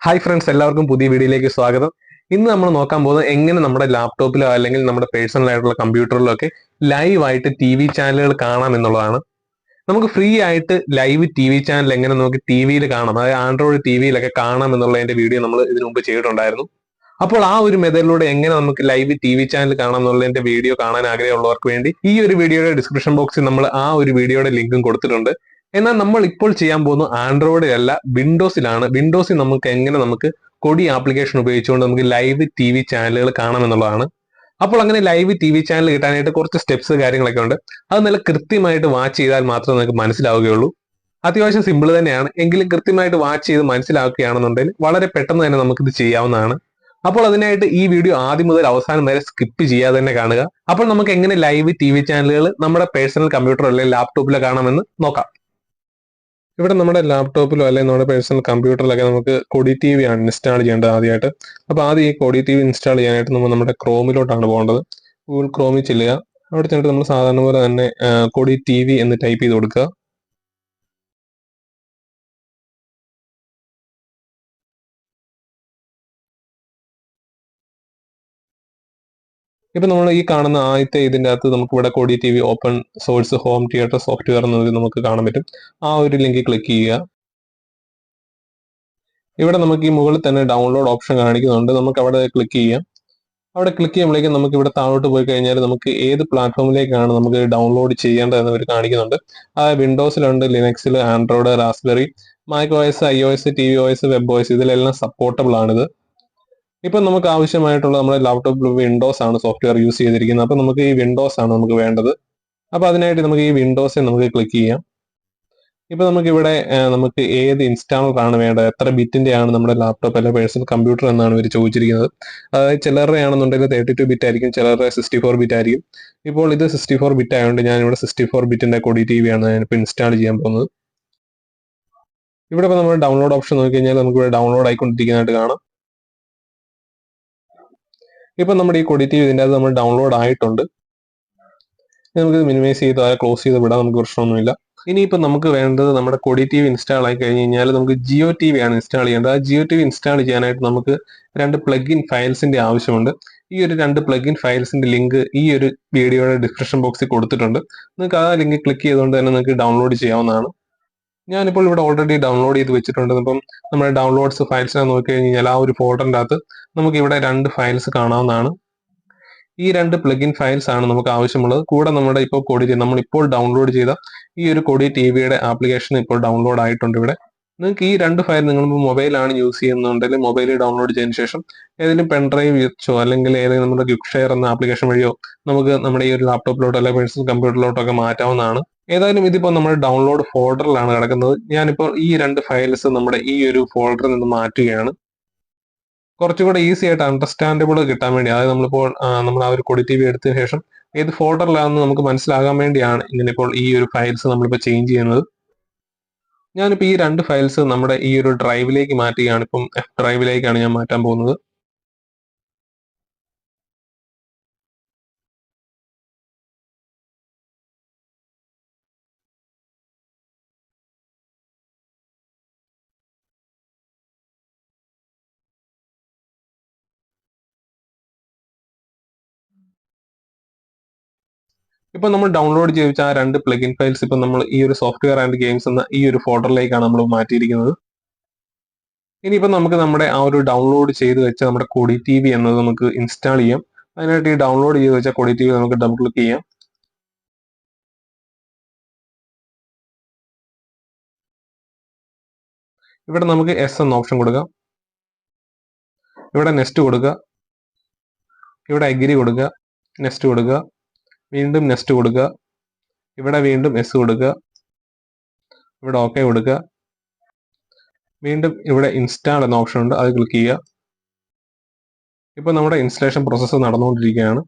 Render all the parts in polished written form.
Hi friends, എല്ലാവർക്കും പുതിയ വീഡിയോയിലേക്ക് സ്വാഗതം. ഇന്ന് നമ്മൾ നോക്കാൻ പോകുന്നത് എങ്ങനെ നമ്മുടെ ലാപ്ടോപ്പിലോ അല്ലെങ്കിൽ നമ്മുടെ പേഴ്സണൽ ആയിട്ടുള്ള കമ്പ്യൂട്ടറിലോ ഒക്കെ ലൈവ് ആയിട്ട് ടി വി ചാനലുകൾ കാണാം എന്നുള്ളതാണ്. നമുക്ക് ഫ്രീ ആയിട്ട് ലൈവ് ടി വി ചാനൽ എങ്ങനെ നമുക്ക് ടി വിയിൽ കാണാം, അതായത് ആൻഡ്രോയിഡ് ടി വിയിലൊക്കെ കാണാം എന്നുള്ളതിന്റെ വീഡിയോ നമ്മൾ ഇതിനു മുമ്പ് ചെയ്തിട്ടുണ്ടായിരുന്നു. അപ്പോൾ ആ ഒരു മെത്തേഡിലൂടെ എങ്ങനെ നമുക്ക് ലൈവ് ടി വി ചാനൽ കാണാം എന്നുള്ളതിന്റെ വീഡിയോ കാണാൻ ആഗ്രഹമുള്ളവർക്ക് വേണ്ടി ഈ ഒരു വീഡിയോയുടെ ഡിസ്ക്രിപ്ഷൻ ബോക്സിൽ നമ്മൾ ആ ഒരു വീഡിയോയുടെ ലിങ്കും കൊടുത്തിട്ടുണ്ട്. എന്നാൽ നമ്മൾ ഇപ്പോൾ ചെയ്യാൻ പോകുന്നത് ആൻഡ്രോയിഡിലല്ല, വിൻഡോസിലാണ്. വിൻഡോസിൽ നമുക്ക് കൊടി ആപ്ലിക്കേഷൻ ഉപയോഗിച്ചുകൊണ്ട് നമുക്ക് ലൈവ് ടി വി ചാനലുകൾ കാണാം എന്നുള്ളതാണ്. അപ്പോൾ അങ്ങനെ ലൈവ് ടി വി ചാനൽ കിട്ടാനായിട്ട് കുറച്ച് സ്റ്റെപ്സ് കാര്യങ്ങളൊക്കെ ഉണ്ട്. അത് നല്ല കൃത്യമായിട്ട് വാച്ച് ചെയ്താൽ മാത്രമേ നിങ്ങൾക്ക് മനസ്സിലാവുകയുള്ളൂ. അത്യാവശ്യം സിമ്പിൾ തന്നെയാണ്, എങ്കിലും കൃത്യമായിട്ട് വാച്ച് ചെയ്ത് മനസ്സിലാക്കുകയാണെന്നുണ്ടെങ്കിൽ വളരെ പെട്ടെന്ന് തന്നെ നമുക്കിത് ചെയ്യാവുന്നതാണ്. അപ്പോൾ അതിനായിട്ട് ഈ വീഡിയോ ആദ്യം മുതൽ അവസാനം വരെ സ്കിപ്പ് ചെയ്യാതെ തന്നെ കാണുക. അപ്പോൾ നമുക്ക് എങ്ങനെ ലൈവ് ടി വി ചാനലുകൾ നമ്മുടെ പേഴ്സണൽ കമ്പ്യൂട്ടർ അല്ലെങ്കിൽ ലാപ്ടോപ്പിലോ കാണാമെന്ന് നോക്കാം. ഇവിടെ നമ്മുടെ ലാപ്ടോപ്പിലോ അല്ലെങ്കിൽ നമ്മുടെ പേഴ്സണൽ കമ്പ്യൂട്ടറിലൊക്കെ നമുക്ക് കൊടി ടി വി ആണ് ഇൻസ്റ്റാൾ ചെയ്യേണ്ടത് ആദ്യമായിട്ട്. അപ്പോൾ ആദ്യം ഈ കൊടി ടി വി ഇൻസ്റ്റാൾ ചെയ്യാനായിട്ട് നമ്മൾ നമ്മുടെ ക്രോമിലോട്ടാണ് പോകേണ്ടത്. ഗൂഗിൾ ക്രോമിൽ ചെല്ലുക. അവിടെ ചെന്നിട്ട് നമ്മൾ സാധാരണ പോലെ തന്നെ കൊടി ടി വി എന്ന് ടൈപ്പ് ചെയ്ത് കൊടുക്കുക. ഇപ്പൊ നമ്മൾ ഈ കാണുന്ന ആദ്യത്തെ ഇതിന്റെ അകത്ത് നമുക്ക് ഇവിടെ Kodi TV open source home theatre software എന്നത് നമുക്ക് കാണാൻ പറ്റും. ആ ഒരു ലിങ്കിൽ ക്ലിക്ക് ചെയ്യുക. ഇവിടെ നമുക്ക് ഈ മുകളിൽ തന്നെ ഡൗൺലോഡ് ഓപ്ഷൻ കാണിക്കുന്നുണ്ട്, നമുക്ക് അവിടെ ക്ലിക്ക് ചെയ്യാം. അവിടെ ക്ലിക്ക് ചെയ്യുമ്പോഴേക്കും നമുക്ക് ഇവിടെ താഴോട്ട് പോയി കഴിഞ്ഞാൽ നമുക്ക് ഏത് പ്ലാറ്റ്ഫോമിലേക്കാണ് നമുക്ക് ഡൗൺലോഡ് ചെയ്യേണ്ടതെന്ന് അവർ കാണിക്കുന്നുണ്ട്. അതായത് വിൻഡോസിലുണ്ട്, ലിനക്സിൽ, Android, Raspberry, Mac OS, iOS, tvOS, WebOS ഇതിലെല്ലാം സപ്പോർട്ടബിൾ ആണിത്. ഇപ്പൊ നമുക്ക് ആവശ്യമായിട്ടുള്ള നമ്മുടെ ലാപ്ടോപ്പിൽ വിൻഡോസ് ആണ് സോഫ്റ്റ്വെയർ യൂസ് ചെയ്തിരിക്കുന്നത്. അപ്പൊ നമുക്ക് ഈ വിൻഡോസ് ആണ് നമുക്ക് വേണ്ടത്. അപ്പൊ അതിനായിട്ട് നമുക്ക് ഈ വിൻഡോസിൽ നമുക്ക് ക്ലിക്ക് ചെയ്യാം. ഇപ്പൊ നമുക്ക് ഇവിടെ നമുക്ക് ഏത് ഇൻസ്റ്റാളർ ആണ് വേണ്ടത്, എത്ര ബിറ്റിന്റെ ആണ് നമ്മുടെ ലാപ്ടോപ്പ് അല്ലെങ്കിൽ പേഴ്സണൽ കമ്പ്യൂട്ടർ എന്നാണ് ഇവർ ചോദിച്ചിരിക്കുന്നത്. അതായത് ചിലരുടെ ആണെന്നുണ്ടെങ്കിൽ 32 ബിറ്റ് ആയിരിക്കും, ചിലരുടെ 64 ബിറ്റ് ആയിരിക്കും. ഇപ്പോൾ ഇത് 64 ബിറ്റ് ആയതുകൊണ്ട് ഞാൻ ഇവിടെ 64 ബിറ്റിന്റെ കൊടി ടി വി ആണ് ഞാനിപ്പോൾ ഇൻസ്റ്റാൾ ചെയ്യാൻ പോകുന്നത്. ഇവിടെ ഇപ്പോൾ നമ്മൾ ഡൗൺലോഡ് ഓപ്ഷൻ നോക്കി കഴിഞ്ഞാൽ നമുക്ക് ഇവിടെ ഡൗൺലോഡ് ആയിക്കൊണ്ടിരിക്കുന്നതായിട്ട് കാണാം. ഇപ്പൊ നമ്മുടെ ഈ കൊടി ടി വി ഇതിൻ്റെ അത് നമ്മൾ ഡൗൺലോഡ് ആയിട്ടുണ്ട്. നമുക്ക് മിനിമൈസ് ചെയ്ത് ക്ലോസ് ചെയ്ത് വിടാം, നമുക്ക് പ്രശ്നമൊന്നുമില്ല. ഇനിയിപ്പോൾ നമുക്ക് വേണ്ടത് നമ്മുടെ കൊടി ടി വി ഇൻസ്റ്റാൾ ആയി കഴിഞ്ഞ് കഴിഞ്ഞാൽ നമുക്ക് ജിയോ ടി വി ആണ് ഇൻസ്റ്റാൾ ചെയ്യേണ്ടത്. ആ ജിയോ ടി വി ഇൻസ്റ്റാൾ ചെയ്യാനായിട്ട് നമുക്ക് 2 പ്ലഗ് ഇൻ ഫയൽസിന്റെ ആവശ്യമുണ്ട്. ഈ ഒരു 2 പ്ലഗ് ഇൻ ഫയൽസിന്റെ ലിങ്ക് ഈ ഒരു വീഡിയോയുടെ ഡിസ്ക്രിപ്ഷൻ ബോക്സിൽ കൊടുത്തിട്ടുണ്ട്. നിങ്ങൾക്ക് ആ ലിങ്ക് ക്ലിക്ക് ചെയ്തുകൊണ്ട് തന്നെ നിങ്ങൾക്ക് ഡൗൺലോഡ് ചെയ്യാവുന്നതാണ്. ഞാനിപ്പോൾ ഇവിടെ ഓൾറെഡി ഡൗൺലോഡ് ചെയ്ത് വെച്ചിട്ടുണ്ട്. അപ്പം നമ്മുടെ ഡൗൺലോഡ്സ് ഫയൽസിനെ നോക്കി കഴിഞ്ഞാൽ ആ ഒരു ഫോൾഡറിൻ്റെ അകത്ത് നമുക്ക് ഇവിടെ 2 ഫയൽസ് കാണാവുന്നതാണ്. ഈ 2 പ്ലഗിൻ ഫയൽസ് ആണ് നമുക്ക് ആവശ്യമുള്ളത്. കൂടെ നമ്മുടെ ഇപ്പോൾ നമ്മളിപ്പോൾ ഡൗൺലോഡ് ചെയ്ത ഈ ഒരു കൊടി ടി വിയുടെ ആപ്ലിക്കേഷൻ ഇപ്പോൾ ഡൗൺലോഡ് ആയിട്ടുണ്ട്. ഇവിടെ നിങ്ങൾക്ക് ഈ 2 ഫയൽ നിങ്ങളിപ്പോൾ മൊബൈലാണ് യൂസ് ചെയ്യുന്നുണ്ടെങ്കിൽ മൊബൈലിൽ ഡൗൺലോഡ് ചെയ്തതിനു ശേഷം ഏതെങ്കിലും പെൻഡ്രൈവ് വെച്ചോ അല്ലെങ്കിൽ ഏതെങ്കിലും നമ്മുടെ ക്വിക്ക് ഷെയർ എന്ന ആപ്ലിക്കേഷൻ വഴിയോ നമുക്ക് നമ്മുടെ ഈ ഒരു ലാപ്ടോപ്പിലോട്ടോ അല്ലെങ്കിൽ പേഴ്സണൽ കമ്പ്യൂട്ടറിലോട്ടോ ഒക്കെ മാറ്റാവുന്നതാണ്. ഏതായാലും ഇതിപ്പോൾ നമ്മുടെ ഡൗൺലോഡ് ഫോൾഡറിലാണ് കിടക്കുന്നത്. ഞാനിപ്പോൾ ഈ 2 ഫയൽസ് നമ്മുടെ ഈ ഒരു ഫോൾഡറിൽ നിന്ന് മാറ്റുകയാണ്. കുറച്ചുകൂടെ ഈസി ആയിട്ട് അണ്ടർസ്റ്റാൻഡബിൾ കിട്ടാൻ വേണ്ടി, അതായത് നമ്മളിപ്പോൾ നമ്മൾ ആ ഒരു കൊടി ടി വി എടുത്തതിന് ശേഷം ഏത് ഫോൾഡറിലാണെന്ന് നമുക്ക് മനസ്സിലാകാൻ വേണ്ടിയാണ് ഇങ്ങനെ ഇപ്പോൾ ഈ ഒരു ഫയൽസ് നമ്മളിപ്പോൾ ചേഞ്ച് ചെയ്യുന്നത്. ഞാനിപ്പോൾ ഈ 2 ഫയൽസ് നമ്മുടെ ഈ ഒരു ഡ്രൈവിലേക്ക് മാറ്റുകയാണ്. ഇപ്പം എഫ് ഡ്രൈവിലേക്കാണ് ഞാൻ മാറ്റാൻ പോകുന്നത്. ഇപ്പൊ നമ്മൾ ഡൗൺലോഡ് ചെയ്ത് വെച്ച ആ 2 പ്ലഗിൻ ഫയൽസ് ഇപ്പൊ നമ്മൾ ഈ ഒരു സോഫ്റ്റ്വെയർ ആൻഡ് ഗെയിംസ് എന്ന ഈ ഒരു ഫോൾഡറിലേക്കാണ് നമ്മൾ മാറ്റിയിരിക്കുന്നത്. ഇനിയിപ്പോ നമുക്ക് നമ്മുടെ ആ ഒരു ഡൗൺലോഡ് ചെയ്ത് വെച്ച നമ്മുടെ കൊടി ടി വി എന്നത് നമുക്ക് ഇൻസ്റ്റാൾ ചെയ്യാം. അതിനായിട്ട് ഈ ഡൗൺലോഡ് ചെയ്ത് വെച്ച കൊടി ടി വി നമുക്ക് ഡബിൾ ക്ലിക്ക് ചെയ്യാം. ഇവിടെ നമുക്ക് എസ് എന്ന ഓപ്ഷൻ കൊടുക്കാം. ഇവിടെ നെക്സ്റ്റ് കൊടുക്കുക. ഇവിടെ അഗ്രി കൊടുക്കുക, നെക്സ്റ്റ് കൊടുക്കുക, വീണ്ടും നെക്സ്റ്റ് കൊടുക്കുക, ഇവിടെ വീണ്ടും എസ് കൊടുക്കുക, ഇവിടെ ഓക്കെ കൊടുക്കുക, വീണ്ടും ഇവിടെ ഇൻസ്റ്റാൾ എന്ന ഓപ്ഷൻ ഉണ്ട്, അത് ക്ലിക്ക് ചെയ്യുക. ഇപ്പൊ നമ്മുടെ ഇൻസ്റ്റലേഷൻ പ്രോസസ്സ് നടന്നുകൊണ്ടിരിക്കുകയാണ്.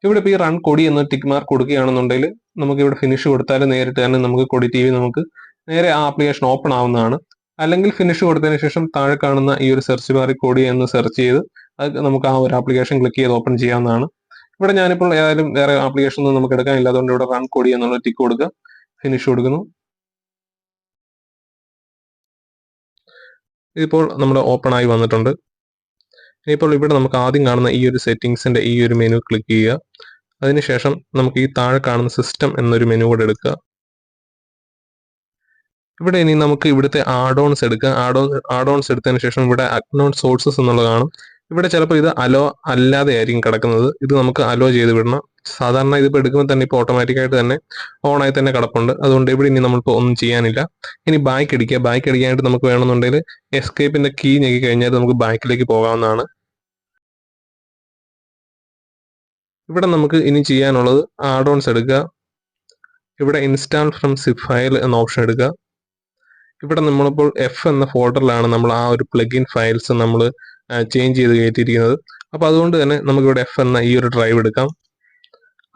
ഇവിടെ ഇപ്പോൾ ഈ റൺ കൊടി എന്ന് ടിക്ക് മാർക്ക് കൊടുക്കുകയാണെന്നുണ്ടെങ്കിൽ നമുക്ക് ഇവിടെ ഫിനിഷ് കൊടുത്താൽ നേരിട്ട് തന്നെ നമുക്ക് കൊടി ടി വി നമുക്ക് നേരെ ആ ആപ്ലിക്കേഷൻ ഓപ്പൺ ആവുന്നതാണ്. അല്ലെങ്കിൽ ഫിനിഷ് കൊടുത്തതിന് ശേഷം താഴെ കാണുന്ന ഈ ഒരു സെർച്ച് ബാറിൽ കൊടി എന്ന് സെർച്ച് ചെയ്ത് അത് നമുക്ക് ആ ഒരു ആപ്ലിക്കേഷൻ ക്ലിക്ക് ചെയ്ത് ഓപ്പൺ ചെയ്യാവുന്നതാണ്. ഇവിടെ ഞാനിപ്പോൾ ഏതായാലും വേറെ ആപ്ലിക്കേഷൻ ഒന്നും നമുക്ക് എടുക്കാനില്ല, അതുകൊണ്ട് ഇവിടെ റൺ കൊടി എന്നുള്ള ടിക്ക് കൊടുക്കുക, ഫിനിഷ് കൊടുക്കുന്നു. ഇതിപ്പോൾ നമ്മുടെ ഓപ്പൺ ആയി വന്നിട്ടുണ്ട്. ഇനിയിപ്പോൾ ഇവിടെ നമുക്ക് ആദ്യം കാണുന്ന ഈ ഒരു സെറ്റിംഗ്സിന്റെ ഈ ഒരു മെനു ക്ലിക്ക് ചെയ്യുക. അതിനുശേഷം നമുക്ക് ഈ താഴെ കാണുന്ന സിസ്റ്റം എന്നൊരു മെനു കൂടെ എടുക്കുക. ഇവിടെ ഇനി നമുക്ക് ഇവിടുത്തെ ആഡ്-ഓൺസ് എടുക്കുക. ആഡ്-ഓൺസ് എടുത്തതിന് ശേഷം ഇവിടെ അക്നോൺ സോഴ്സസ് എന്നുള്ളത് കാണും. ഇവിടെ ചിലപ്പോൾ ഇത് അലോ അല്ലാതെ ആയിരിക്കും കിടക്കുന്നത്. ഇത് നമുക്ക് അലോ ചെയ്ത് വിടണം. സാധാരണ ഇതിപ്പോൾ എടുക്കുമ്പോൾ തന്നെ ഇപ്പോൾ ഓട്ടോമാറ്റിക്കായിട്ട് തന്നെ ഓണായി തന്നെ കിടപ്പുണ്ട്. അതുകൊണ്ട് ഇവിടെ ഇനി നമ്മളിപ്പോൾ ഒന്നും ചെയ്യാനില്ല. ഇനി ബാക്ക് അടിക്കുക. ബാക്ക് അടിക്കാനായിട്ട് നമുക്ക് വേണമെന്നുണ്ടെങ്കിൽ എസ്കേപ്പിന്റെ കീ ഞെക്കി കഴിഞ്ഞാൽ നമുക്ക് ബാക്കിലേക്ക് പോകാവുന്നതാണ്. ഇവിടെ നമുക്ക് ഇനി ചെയ്യാനുള്ളത് ആഡ്-ഓൺസ് എടുക്കുക. ഇവിടെ ഇൻസ്റ്റാൾ ഫ്രം സിപ്പ് ഫയൽ എന്ന ഓപ്ഷൻ എടുക്കുക. ഇവിടെ നമ്മളിപ്പോൾ എഫ് എന്ന ഫോൾഡറിലാണ് നമ്മൾ ആ ഒരു പ്ലഗിൻ ഫയൽസ് നമ്മൾ ചേഞ്ച് ചെയ്ത് കയറ്റിയിരിക്കുന്നത്. അപ്പോൾ അതുകൊണ്ട് തന്നെ നമുക്കിവിടെ എഫ് എന്ന ഈ ഒരു ഡ്രൈവ് എടുക്കാം.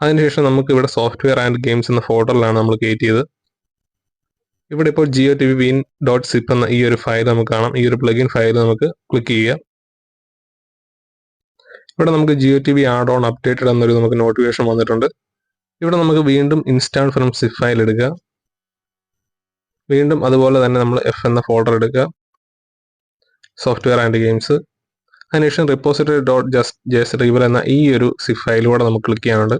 അതിനുശേഷം നമുക്ക് ഇവിടെ സോഫ്റ്റ്വെയർ ആൻഡ് ഗെയിംസ് എന്ന ഫോൾഡറിലാണ് നമ്മൾ കയറ്റിയത്. ഇവിടെ ഇപ്പോൾ GOTV.zip എന്ന ഈ ഒരു ഫയൽ നമുക്ക് കാണാം. ഈ ഒരു പ്ലഗിൻ ഫയൽ നമുക്ക് ക്ലിക്ക് ചെയ്യുക. ഇവിടെ നമുക്ക് GOTV ആഡ് ഓൺ അപ്ഡേറ്റഡ് എന്നൊരു നമുക്ക് നോട്ടിഫിക്കേഷൻ വന്നിട്ടുണ്ട്. ഇവിടെ നമുക്ക് വീണ്ടും ഇൻസ്റ്റാൾ ഫ്രം സിപ്പ് ഫയൽ എടുക്കുക. വീണ്ടും അതുപോലെ തന്നെ നമ്മൾ എഫ് എന്ന ഫോൾഡർ എടുക്കുക, സോഫ്റ്റ്വെയർ ആൻഡ് ഗെയിംസ്. അതിനുശേഷം repository.jsriver എന്ന ഈ ഒരു സിപ്പ് ഫയലിലൂടെ നമുക്ക് ക്ലിക്ക് ചെയ്യാനുണ്ട്.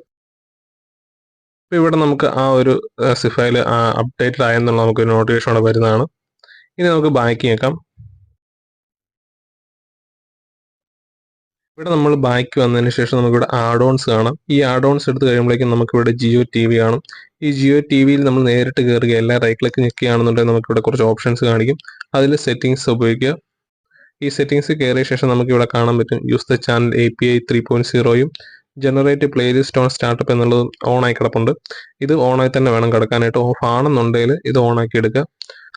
അപ്പോൾ ഇവിടെ നമുക്ക് ആ ഒരു സിപ്പ് ഫയൽ അപ്ഡേറ്റഡ് ആയെന്നുള്ള നമുക്ക് നോട്ടിഫിക്കേഷൻ അവിടെ വരുന്നതാണ്. ഇനി നമുക്ക് ബാക്ക് ഞെക്കാം. ഇവിടെ നമ്മൾ ബാക്ക് വന്നതിന് ശേഷം നമുക്കിവിടെ ആഡ്-ഓൺസ് കാണാം. ഈ ആഡ്-ഓൺസ് എടുത്ത് കഴിയുമ്പോഴേക്കും നമുക്കിവിടെ GOTV കാണും. ഈ GOTVയിൽ നമ്മൾ നേരിട്ട് കയറുകയല്ല, റൈറ്റ് ക്ലിക്ക് ഞെക്കുകയാണെന്നുണ്ടെങ്കിൽ നമുക്കിവിടെ കുറച്ച് ഓപ്ഷൻസ് കാണിക്കും. അതിൽ സെറ്റിംഗ്സ് ഉപയോഗിക്കുക. ഈ സെറ്റിംഗ്സ് കയറിയ ശേഷം നമുക്കിവിടെ കാണാൻ പറ്റും യൂസ് ദ ചാനൽ API 3.0യും ജനറേറ്റ് പ്ലേലിസ്റ്റ് ഓൺ സ്റ്റാർട്ടപ്പ് എന്നുള്ളതും ഓൺ ആയി കിടപ്പുണ്ട്. ഇത് ഓണായി തന്നെ വേണം കിടക്കാനായിട്ട്. ഓഫ് ആണെന്നുണ്ടെങ്കിൽ ഇത് ഓണാക്കി എടുക്കുക.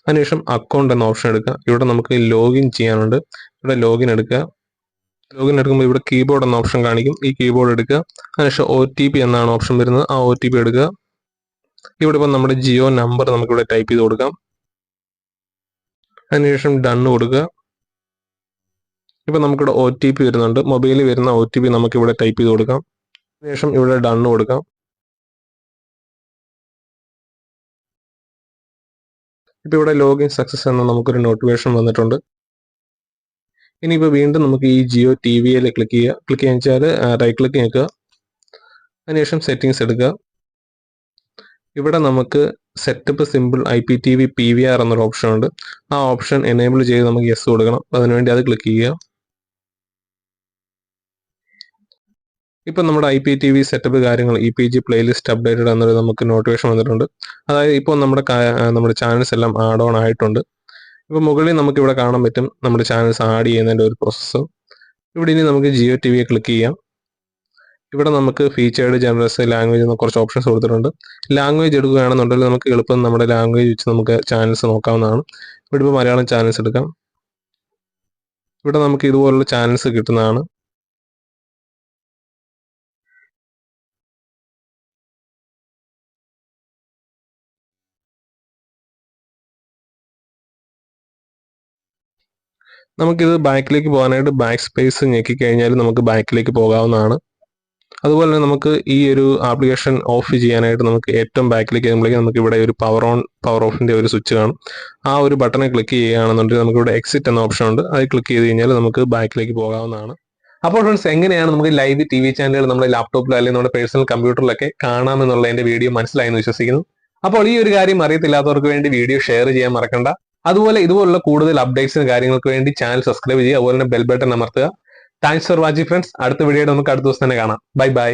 അതിനുശേഷം അക്കൗണ്ട് എന്ന ഓപ്ഷൻ എടുക്കുക. ഇവിടെ നമുക്ക് ലോഗിൻ ചെയ്യാനുണ്ട്. ഇവിടെ ലോഗിൻ എടുക്കുക. ലോഗിൻ എടുക്കുമ്പോൾ ഇവിടെ കീബോർഡ് എന്ന ഓപ്ഷൻ കാണിക്കും. ഈ കീബോർഡ് എടുക്കുക. അതിനുശേഷം OTP എന്നാണ് ഓപ്ഷൻ വരുന്നത്. ആ OTP എടുക്കുക. ഇവിടെ ഇപ്പോൾ നമ്മുടെ ജിയോ നമ്പർ നമുക്കിവിടെ ടൈപ്പ് ചെയ്ത് കൊടുക്കാം. അതിനുശേഷം ഡൺ കൊടുക്കുക. ഇപ്പം നമുക്കിവിടെ OTP വരുന്നുണ്ട്. മൊബൈലിൽ വരുന്ന OTP നമുക്കിവിടെ ടൈപ്പ് ചെയ്ത് കൊടുക്കാം. അതിനുശേഷം ഇവിടെ ഡൺ കൊടുക്കാം. ഇപ്പം ഇവിടെ ലോഗിൻ സക്സസ് എന്ന നമുക്കൊരു നോട്ടിഫിക്കേഷൻ വന്നിട്ടുണ്ട്. ഇനിയിപ്പോൾ വീണ്ടും നമുക്ക് ഈ GOTVയിൽ ക്ലിക്ക് ചെയ്യുക. ക്ലിക്ക് ചെയ്യാന്ന് വെച്ചാൽ റൈറ്റ് ക്ലിക്ക് ഞെക്കുക. അതിനുശേഷം സെറ്റിംഗ്സ് എടുക്കുക. ഇവിടെ നമുക്ക് സെറ്റപ്പ് സിമ്പിൾ IPTV PVR എന്നൊരു ഓപ്ഷൻ ഉണ്ട്. ആ ഓപ്ഷൻ എനേബിൾ ചെയ്ത് നമുക്ക് യെസ് കൊടുക്കണം. അതിനുവേണ്ടി അത് ക്ലിക്ക് ചെയ്യുക. ഇപ്പം നമ്മുടെ IPTV സെറ്റപ്പ് കാര്യങ്ങൾ EPG പ്ലേലിസ്റ്റ് അപ്ഡേറ്റഡ് എന്നൊരു നമുക്ക് നോട്ടിഫിക്കേഷൻ വന്നിട്ടുണ്ട്. അതായത് ഇപ്പോൾ നമ്മുടെ ചാനൽസ് എല്ലാം ആഡ് ഓൺ ആയിട്ടുണ്ട്. ഇപ്പോൾ മുകളിൽ നമുക്ക് ഇവിടെ കാണാൻ പറ്റും നമ്മുടെ ചാനൽസ് ആഡ് ചെയ്യുന്നതിൻ്റെ ഒരു പ്രോസസ്സ്. ഇവിടെ ഇനി നമുക്ക് GOTVയെ ക്ലിക്ക് ചെയ്യാം. ഇവിടെ നമുക്ക് ഫീച്ചേർഡ് ജനറൽസ് ലാംഗ്വേജ് എന്ന കുറച്ച് ഓപ്ഷൻസ് കൊടുത്തിട്ടുണ്ട്. ലാംഗ്വേജ് എടുക്കുകയാണെന്നുണ്ടെങ്കിൽ നമുക്ക് എളുപ്പം നമ്മുടെ ലാംഗ്വേജ് വെച്ച് നമുക്ക് ചാനൽസ് നോക്കാവുന്നതാണ്. ഇവിടെ ഇപ്പോൾ മലയാളം ചാനൽസ് എടുക്കാം. ഇവിടെ നമുക്ക് ഇതുപോലുള്ള ചാനൽസ് കിട്ടുന്നതാണ്. നമുക്കിത് ബാക്കിലേക്ക് പോകാനായിട്ട് ബാക്ക് സ്പേസ് ഞെക്കി കഴിഞ്ഞാൽ നമുക്ക് ബാക്കിലേക്ക് പോകാവുന്നതാണ്. അതുപോലെ തന്നെ നമുക്ക് ഈ ഒരു ആപ്ലിക്കേഷൻ ഓഫ് ചെയ്യാനായിട്ട് നമുക്ക് ഏറ്റവും ബാക്കിലേക്ക് ചെയ്യുമ്പോഴേക്കും നമുക്ക് ഇവിടെ ഒരു പവർ ഓൺ പവർ ഓഫിന്റെ ഒരു സ്വിച്ച് കാണും. ആ ഒരു ബട്ടണെ ക്ലിക്ക് ചെയ്യുകയാണെന്നുണ്ടെങ്കിൽ നമുക്ക് ഇവിടെ എക്സിറ്റ് എന്ന ഓപ്ഷൻ ഉണ്ട്. അത് ക്ലിക്ക് ചെയ്ത് കഴിഞ്ഞാൽ നമുക്ക് ബാക്കിലേക്ക് പോകാവുന്നതാണ്. അപ്പോൾ ഫ്രണ്ട്സ്, എങ്ങനെയാണ് നമുക്ക് ലൈവ് TV ചാനലുകൾ നമ്മുടെ ലാപ്ടോപ്പിലോ അല്ലെങ്കിൽ നമ്മുടെ പേഴ്സണൽ കമ്പ്യൂട്ടറിലൊക്കെ കാണാമെന്നുള്ളതിന്റെ വീഡിയോ മനസ്സിലായെന്ന് വിശ്വസിക്കുന്നു. അപ്പോൾ ഈ ഒരു കാര്യം അറിയത്തില്ലാത്തവർക്ക് വേണ്ടി വീഡിയോ ഷെയർ ചെയ്യാൻ മറക്കണ്ട. അതുപോലെ ഇതുപോലുള്ള കൂടുതൽ അപ്ഡേറ്റ്സിന് കാര്യങ്ങൾക്ക് വേണ്ടി ചാനൽ സബ്സ്ക്രൈബ് ചെയ്യുക. അതുപോലെ തന്നെ ബെൽ ബട്ടൺ അമർത്തുക. Thanks for watching friends. അടുത്ത വീഡിയോയുടെ നമുക്ക് അടുത്ത ദിവസം തന്നെ കാണാം. Bye bye.